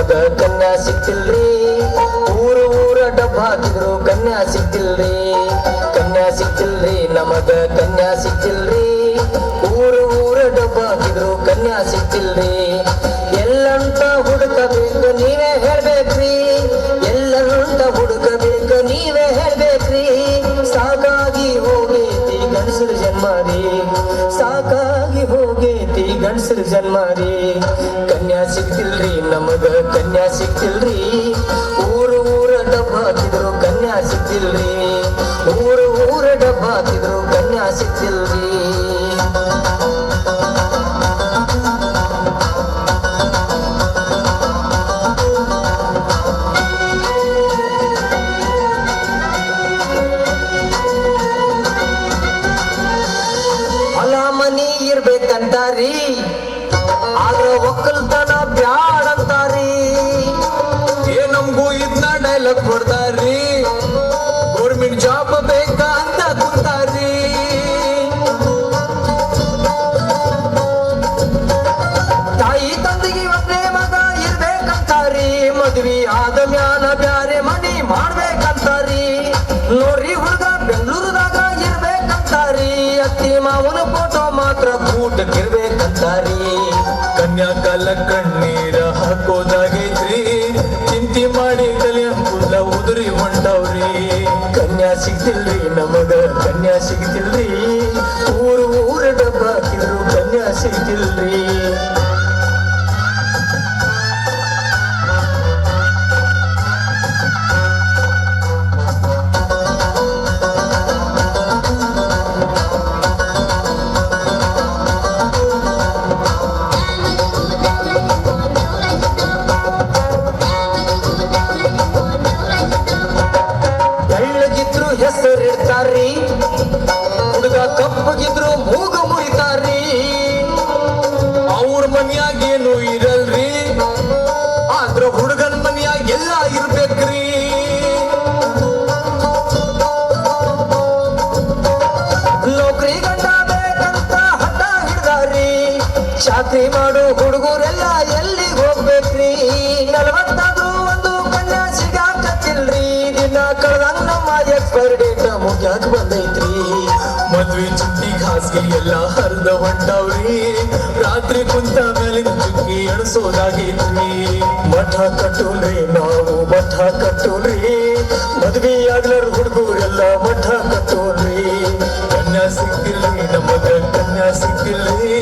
ನಮಗ ಕನ್ಯಾ ಸಿಕ್ತಿಲ್ರಿ. ಊರು ಊರ ಡಬ್ಬ ಹಾಕಿದ್ರು ಕನ್ಯಾ ಸಿಕ್ತಿಲ್ರಿ. ಕನ್ಯಾ ಸಿಕ್ತಿಲ್ರಿ ನಮಗ ಕನ್ಯಾ ಸಿಕ್ತಿಲ್ರಿ. ಊರು ಊರ ಡಬ್ಬ ಹಾಕಿದ್ರು ಕನ್ಯಾ ಸಿಕ್ತಿಲ್ರಿ. ಎಲ್ಲಂತ ಹುಡುಕಬೇಕು ನೀವೇ ಹೇಳ್ಬೇಕ್ರಿ. ಎಲ್ಲಂತ ಹುಡುಕಬೇಕು ನೀವೇ ಹೇಳ್ಬೇಕ್ರಿ. ಸಾಕಾಗಿ ಹೋಗೈತಿ ಗಂಡಸರ ಜನ್ಮಾರಿ. ಸಾಕಾಗಿ ಹೋಗೈತಿ ಗಂಡಸರ ಜನ್ಮಾರಿ. ಕನ್ಯಾ ಸಿಕ್ತಿಲ್ರಿ ನಮಗ ಕನ್ಯಾ ಸಿಕ್ತಿಲ್ರಿ. ಊರು ಊರ ಡಬ್ಬ ಹಾಕಿದ್ರು ಕನ್ಯಾ ಸಿಕ್ತಿಲ್ರಿ. ಊರು ಊರ ಡಬ್ಬ ಹಾಕಿದ್ರು ಕನ್ಯಾ ಸಿಕ್ತಿಲ್ರಿ. ಮನಿ ಇರ್ಬೇಕಂತಾರಿ, ಆದ್ರ ಒಕ್ಕಲ್ತನ ಬ್ಯಾಡಂತಾರಿ. ನಮ್ಗೂ ಇದನ್ನ ಡೈಲಾಗ್ ಕೊಡ್ತಾರಿ. ಗೌರ್ಮೆಂಟ್ ಜಾಬ್ ಬೇಕಾ ಅಂತ ಕುಂತಾರಿ. ತಾಯಿ ತಂದೆಗೆ ಒಬ್ಬನೇ ಮಗ ಇರ್ಬೇಕಂತಾರಿ. ಮದ್ವಿ ಆದ ಮ್ಯಾಲ ಬ್ಯಾರೆ ಮನಿ ಮಾಡ್ಬೇಕಂತಾರಿ. ನೋಡ್ರಿ ಹುಡುಗ ಬೆಂಗಳೂರದಾಗ ಇರ್ಬೇಕಂತಾರಿ. ಅತ್ತಿ ಮಾವನ ಫೋಟೋ ಮಾತ್ರ ಕೂಟಕ್ಕಿರ್ಬೇಕಂತಾರಿ. ಕನ್ಯಾ ಕಾಲ ಕಣ್ಣೀರ ಹಾಕೋದಾಗೈತ್ರಿ. ಚಿಂತೆ ಮಾಡಿ ತಲೆ ಅಂಕುಲ ಉದುರಿ ಹೊಂಟವ್ರಿ. ಕನ್ಯಾ ಸಿಗ್ತಿಲ್ರಿ ನಮಗ ಕನ್ಯಾ ಸಿಗ್ತಿಲ್ರಿ. ಊರು ಊರ ಡಬ್ಬ ಹಾಕಿದ್ರು ಕನ್ಯಾ ಸಿಗ್ತಿಲ್ರಿ. ಹೆಸರಿಡ್ತಾರ್ರಿ, ಹುಡುಗ ಕಪ್ಪಗಿದ್ರು ಮೂಗ ಮುರಿತಾರ್ರಿ. ಅವ್ರ ಮನ್ಯಾಗೇನು ಇರಲ್ರಿ, ಆದ್ರ ಹುಡುಗನ್ ಮನ್ಯಾಗ ಎಲ್ಲ ಇರ್ಬೇಕ್ರಿ. ನೌಕರಿ ಗಂಡ ಬೇಕಂತ ಹಠ ಹಿಡ್ದಾರಿ. ಚಾಕ್ರಿ ಮಾಡೋ ಹುಡುಗರೆಲ್ಲ ಎಲ್ಲಿಗೆ ಹೋಗ್ಬೇಕ್ರಿ. 40 ಒಂದು ಕನ್ಯಾ ಸಿಗಾಕತ್ತಿಲ್ರಿ. ದಿನ ಕಳೆದಂಗ ನಮ್ಮ ಎಕ್ಸ್ಪೈರ್ ಡೇಟ್ ಮುಗ್ಯಾಕ ಬಂದೈತ್ರಿ. ಮದ್ವೆ ಚುಟ್ಟಿ ಹಾಸಿಗೆ ಎಲ್ಲ ಹರಿದ ಹೊಂಟವ್ರಿ. ರಾತ್ರಿ ಕುಂತ ಮೇಲಿನ ಚುಕ್ಕಿ ಎಣಸೋದಾಗೈತ್ರಿ. ಮಠ ಕಟ್ಟೋಲ್ರಿ ನಾವು ಮಠ ಕಟ್ಟೋಲ್ರಿ. ಮದ್ವಿ ಆಗ್ಲಾರ ಹುಡುಗರೆಲ್ಲ ಮಠ ಕಟ್ಟೋಲ್ರಿ. ಕನ್ಯಾ ಸಿಕ್ತಿಲ್ರಿ ನಮಗ ಕನ್ಯಾ ಸಿಕ್ತಿಲ್ರಿ.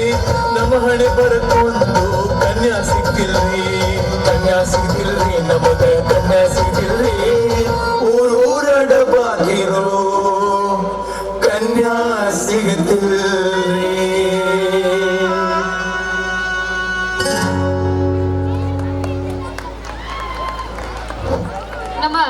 ನಮ್ಮ ಹಣೆ ಬರಕೊಂದು ಕನ್ಯಾ ಸಿಕ್ತಿಲ್ರಿ. ಕನ್ಯಾ ಸಿಕ್ತಿಲ್ರಿ ನಮಗ ಕನ್ಯಾ ಸಿಕ್ತಿಲ್ರಿ. ಊರೂರ ಡಬ್ಬ ಹಾಕಿರೋ ಕನ್ಯಾ ಸಿಗ್ತಿಲ್ಲ.